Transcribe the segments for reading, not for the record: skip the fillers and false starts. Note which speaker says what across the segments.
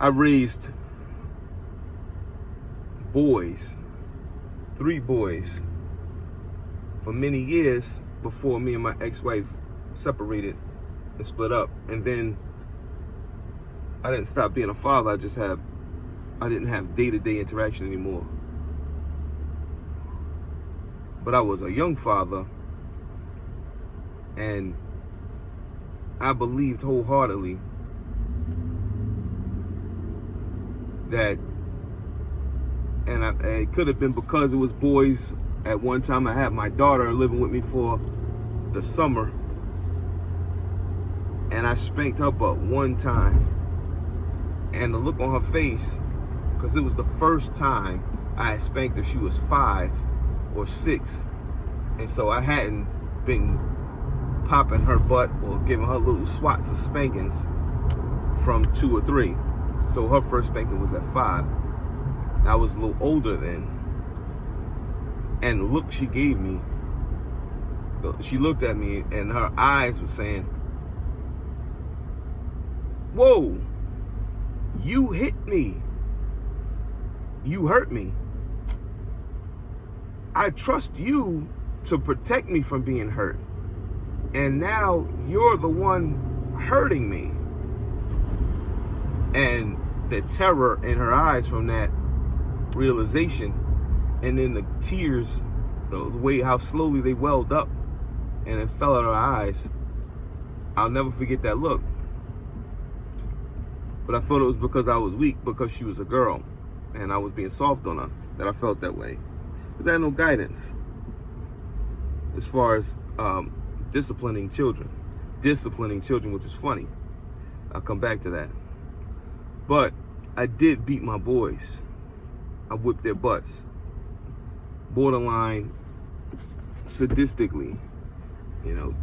Speaker 1: I raised boys, 3 boys, for many years before me and my ex-wife separated and split up. And then I didn't stop being a father. I didn't have day-to-day interaction anymore. But I was a young father, and I believed wholeheartedly that, and it could have been because it was boys. At one time, I had my daughter living with me for the summer, and I spanked her but one time. And the look on her face, because it was the first time I had spanked her, she was 5 or 6. And so I hadn't been popping her butt or giving her little swats of spankings from 2 or 3. So her first spanking was at 5. I was a little older then. And the look she gave me, she looked at me and her eyes were saying, "Whoa, you hit me. You hurt me. I trust you to protect me from being hurt. And now you're the one hurting me." And the terror in her eyes from that realization, and then the tears, the way how slowly they welled up and it fell out of her eyes. I'll never forget that look. But I thought it was because I was weak, because she was a girl and I was being soft on her, that I felt that way. Because I had no guidance as far as disciplining children, which is funny. I'll come back to that. But I did beat my boys. I whipped their butts, borderline sadistically. You know,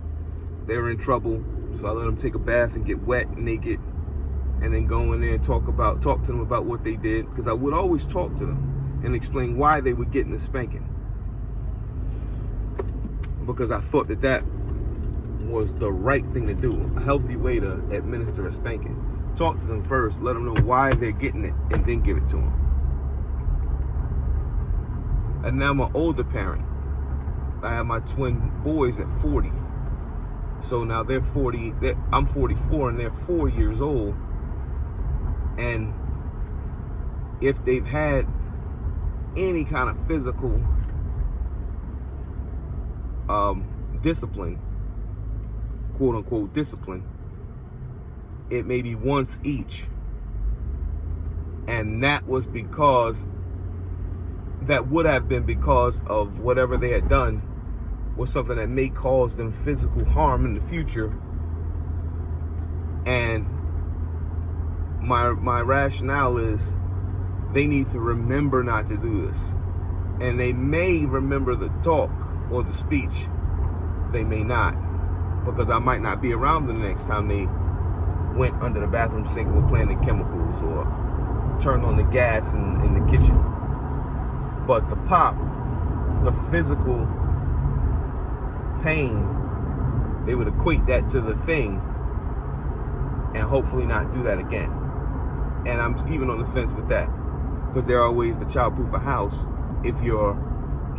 Speaker 1: they were in trouble, so I let them take a bath and get wet, naked, and then go in there and talk to them about what they did, because I would always talk to them and explain why they were getting a spanking, because I thought that was the right thing to do, a healthy way to administer a spanking. Talk to them first, let them know why they're getting it, and then give it to them. And now I'm an older parent. I have my twin boys at 40. So now they're 40, I'm 44, and they're 4 years old. And if they've had any kind of physical discipline, quote unquote discipline, it may be once each. And that would have been because of whatever they had done was something that may cause them physical harm in the future. And my rationale is they need to remember not to do this. And they may remember the talk or the speech. They may not, because I might not be around the next time they went under the bathroom sink and were playing the chemicals or turned on the gas in the kitchen. But the pop, the physical pain, they would equate that to the thing and hopefully not do that again. And I'm even on the fence with that, because there are ways to childproof a house if you're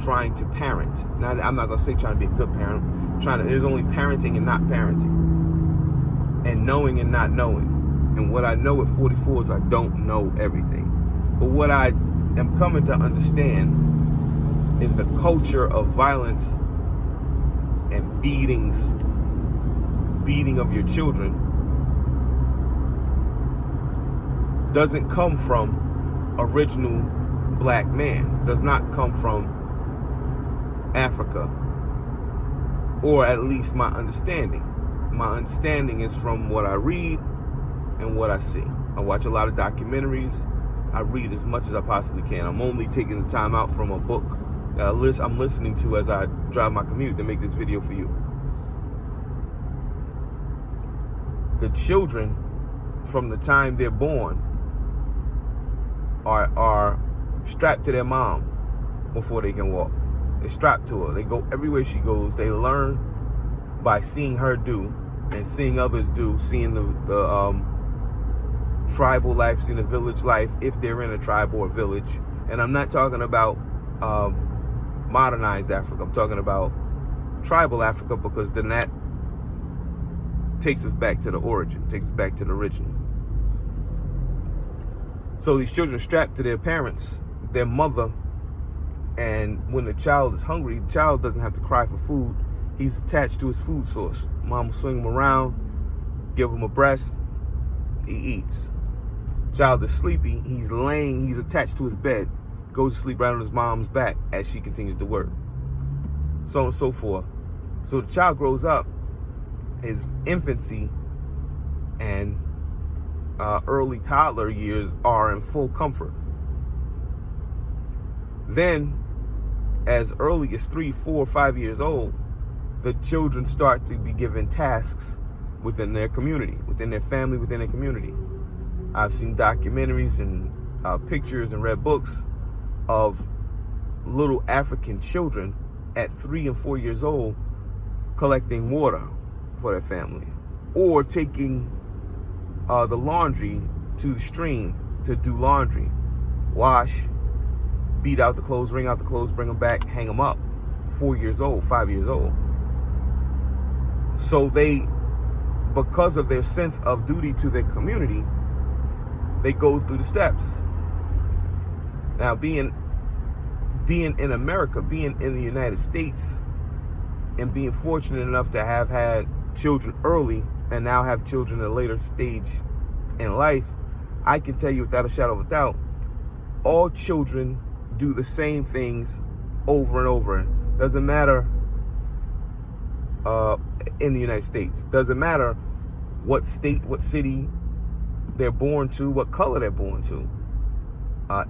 Speaker 1: trying to parent. Now, I'm not going to say trying to be a good parent. There's only parenting and not parenting. And knowing and not knowing. And what I know at 44 is I don't know everything. But what I am coming to understand is the culture of violence and beating of your children doesn't come from original black man, does not come from Africa, or at least my understanding. My understanding is from what I read and what I see. I watch a lot of documentaries. I read as much as I possibly can. I'm only taking the time out from a book that I'm listening to as I drive my commute to make this video for you. The children, from the time they're born, are strapped to their mom before they can walk. They're strapped to her. They go everywhere she goes. They learn by seeing her do and seeing others do, seeing tribal life, seen a village life if they're in a tribe or a village. And I'm not talking about modernized Africa. I'm talking about tribal Africa, because then that takes us back to the origin, takes us back to the original. So these children strapped to their parents, their mother, and when the child is hungry, the child doesn't have to cry for food. He's attached to his food source. Mom will swing him around, give him a breast, he eats. Child is sleepy, he's attached to his bed, goes to sleep right on his mom's back as she continues to work. So on and so forth. So the child grows up, his infancy and early toddler years are in full comfort. Then, as early as 3, 4, 5 years old, the children start to be given tasks within their community, within their family, within their community. I've seen documentaries and pictures and read books of little African children at 3 and 4 years old collecting water for their family, or taking the laundry to the stream to do laundry, wash, beat out the clothes, wring out the clothes, bring them back, hang them up. 4 years old, 5 years old. So they, because of their sense of duty to their community, they go through the steps. Now, being in America, being in the United States, and being fortunate enough to have had children early and now have children at a later stage in life, I can tell you without a shadow of a doubt, all children do the same things over and over. Doesn't matter in the United States. Doesn't matter what state, what city they're born to, what color they're born to.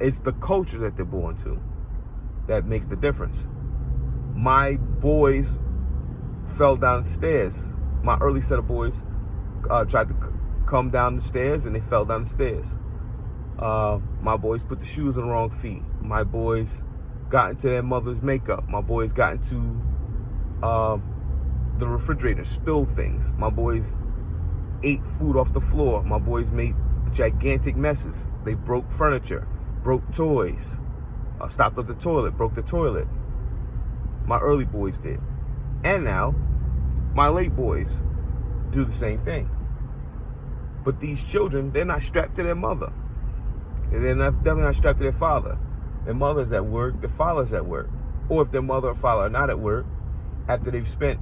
Speaker 1: It's the culture that they're born to that makes the difference. My boys fell down the stairs. My early set of boys tried to come down the stairs and they fell down the stairs. My boys put the shoes on the wrong feet. My boys got into their mother's makeup. My boys got into the refrigerator, spilled things. My boys ate food off the floor. My boys made gigantic messes. They broke furniture, broke toys, stopped up the toilet, broke the toilet. My early boys did. And now, my late boys do the same thing. But these children, they're not strapped to their mother. And they're definitely not strapped to their father. Their mother's at work, their father's at work. Or if their mother or father are not at work, after they've spent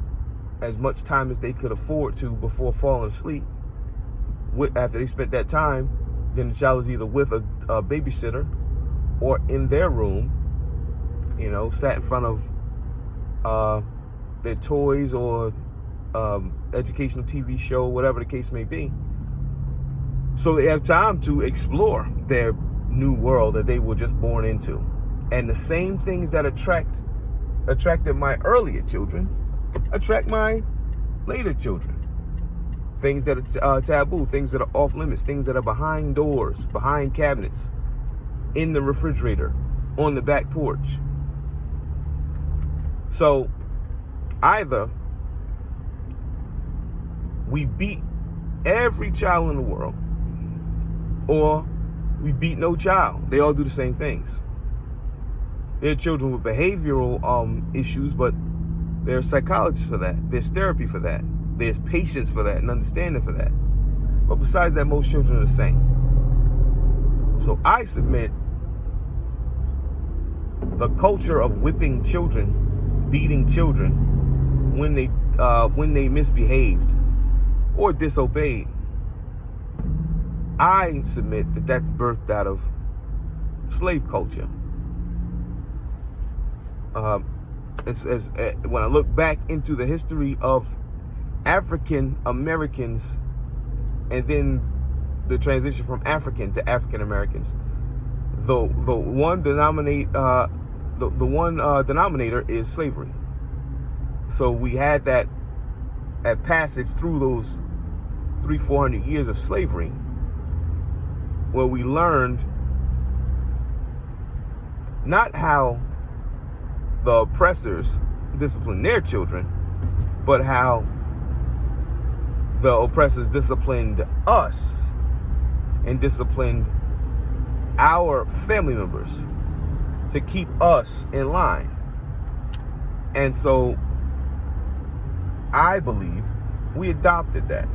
Speaker 1: as much time as they could afford to before falling asleep, after they spent that time, then the child is either with a babysitter or in their room, sat in front of their toys or educational TV show, whatever the case may be. So they have time to explore their new world that they were just born into. And the same things that attracted my earlier children attract my later children. Things that are taboo, things that are off limits, things that are behind doors, behind cabinets, in the refrigerator, on the back porch. So either we beat every child in the world, or we beat no child. They all do the same things. They're children with behavioral issues, but there's psychologists for that. There's therapy for that. There's patience for that and understanding for that. But besides that, most children are the same. So I submit the culture of whipping children, beating children when they misbehaved or disobeyed, I submit that that's birthed out of slave culture. When I look back into the history of African Americans and then the transition from African to African Americans, the one denominator is slavery. So we had that at passage through those 300-400 years of slavery, where we learned not how the oppressors disciplined their children, but how the oppressors disciplined us and disciplined our family members to keep us in line. And so I believe we adopted that.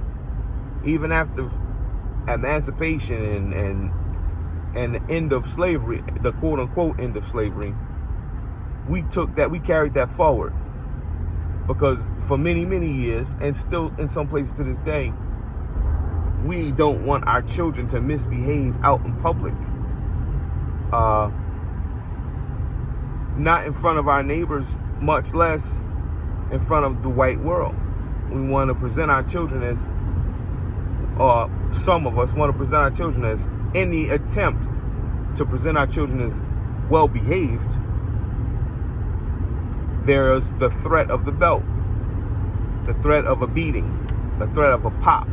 Speaker 1: Even after emancipation and the end of slavery, the quote unquote end of slavery, we carried that forward. Because for many, many years, and still in some places to this day, we don't want our children to misbehave out in public. Not in front of our neighbors, much less in front of the white world. We want to present our children as, some of us want to present our children as, in the attempt to present our children as well-behaved, there's the threat of the belt, the threat of a beating, the threat of a pop,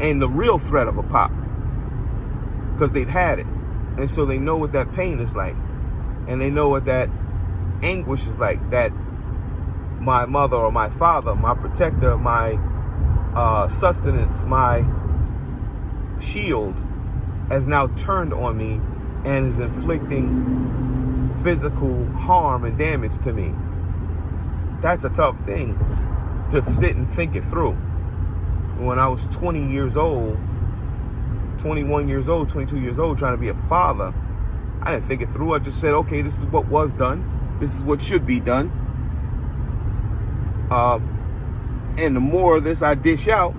Speaker 1: and the real threat of a pop, because they've had it. And so they know what that pain is like, and they know what that anguish is like, that my mother or my father, my protector, my sustenance, my shield, has now turned on me and is inflicting physical harm and damage to me. That's a tough thing to sit and think it through. When I was 20 years old, 21 years old, 22 years old, trying to be a father, I didn't think it through. I just said, okay, this is what was done. This is what should be done. And the more of this I dish out,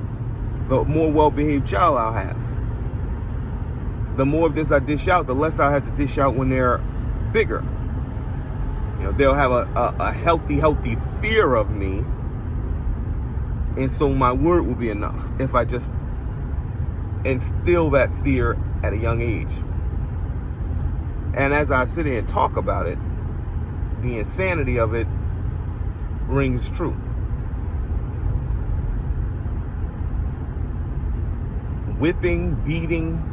Speaker 1: the more well-behaved child I'll have. The more of this I dish out, the less I'll have to dish out when they're bigger. You know, they'll have a healthy fear of me. And so my word will be enough if I just instill that fear at a young age. And as I sit here and talk about it, the insanity of it rings true. Whipping, beating,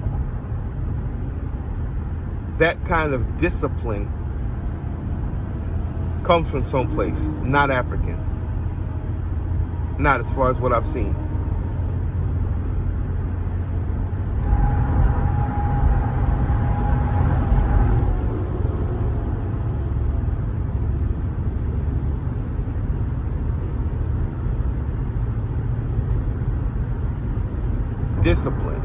Speaker 1: that kind of discipline comes from someplace, not African. Not as far as what I've seen. Discipline.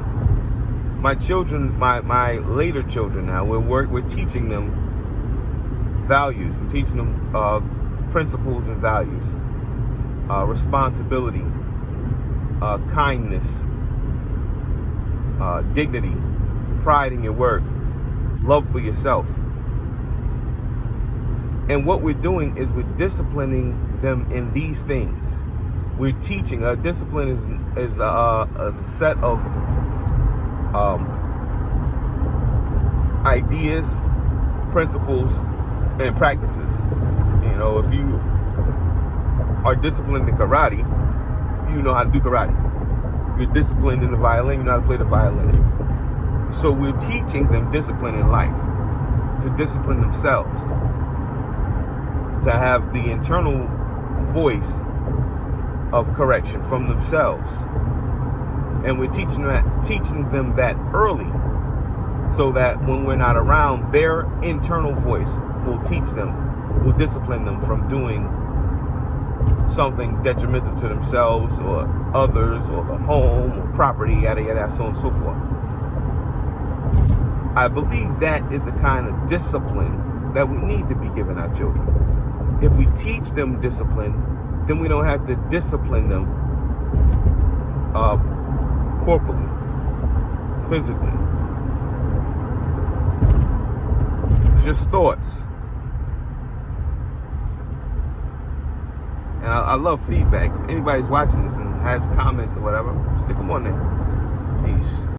Speaker 1: My children, my later children now, we're teaching them values. We're teaching them principles and values. Responsibility, kindness, dignity, pride in your work, love for yourself. And what we're doing is we're disciplining them in these things. We're teaching. Discipline is a set of ideas, principles, and practices. You know, if you are disciplined in karate, you know how to do karate. You're disciplined in the violin, you know how to play the violin. So we're teaching them discipline in life, to discipline themselves, to have the internal voice of correction from themselves. And we're teaching them that early, so that when we're not around, their internal voice will will discipline them from doing something detrimental to themselves or others or the home or property, yada yada, so on and so forth. I believe that is the kind of discipline that we need to be giving our children. If we teach them discipline, then we don't have to discipline them corporally, physically. It's just thoughts. And I love feedback. If anybody's watching this and has comments or whatever, stick them on there. Peace.